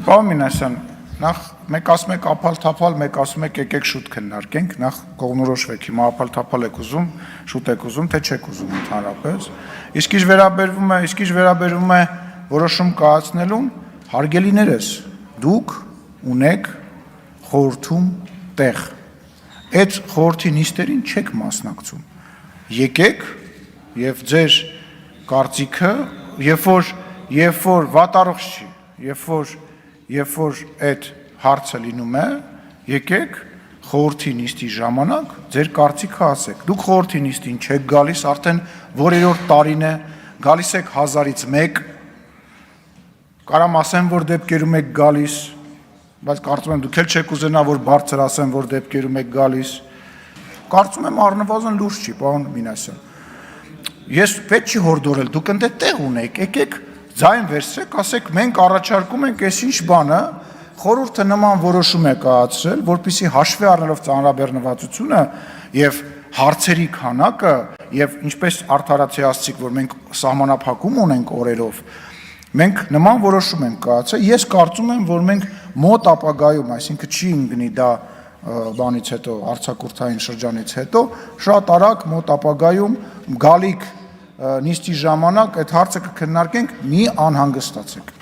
Պարոն Մինասյան, նախ մեկ ասում եք ափալ-թափալ, մեկ ասում եք եկեք շուտ քննարկենք, նախ կողմնորոշվեք, հիմա ափալ-թափալ եք ուզում, շուտ եք ուզում, թե չեք ուզում ընդհանրապես։ Իսկ ինչ վերաբերվում է որոշում կայացնելուն, հարգելիներս, դուք ունեք խորհրդում տեղ։ Այդ խորհրդի նիստերին չեք մասնակցում։ Եկեք եւ ձեր կարծիքը, երբ որ վատառողջ չի, երբ որ այդ հարցը լինում է, եկեք խորհրդի նիստի ժամանակ ձեր կարծիքը ասեք։ Դուք խորհրդի նիստին չեք գալիս, արդեն որերորդ տարին է, գալիս եք 1000-ից 1, կարամ ասեմ, որ դեպքերում եք գալիս, բայց կարծում եմ դուք էլ չեք ուզենա, որ բարձր ասեմ, որ դեպքերում եք գալիս։ Կարծում եմ առնվազն լուրջ չի, պարոն Մինասյան։ Ես պետք չի հորդորել, դուք ընդ տեղ ունեք, եկեք ձայն վերցրեք, ասեք մենք առաջարկում ենք այսինչ բանը, խորհուրդը նման որոշում է կայացրել, որպեսզի հաշվի առնելով ծանրաբեռնվածությունը եւ հարցերի քանակը եւ ինչպես արդարացիացիք, որ մենք սահմանափակում ունենք օրերով, մենք նման որոշում ենք կայացրել։ Ես կարծում եմ, որ մենք մոտ ապագայում, այսինքն չի ընկնի դա բանից հետո, արձակուրդային շրջանից հետո, շատ արագ մոտ ապագայում գալիք նիստի ժամանակ այդ հարցը կքննարկենք, մի անհանգստացեք։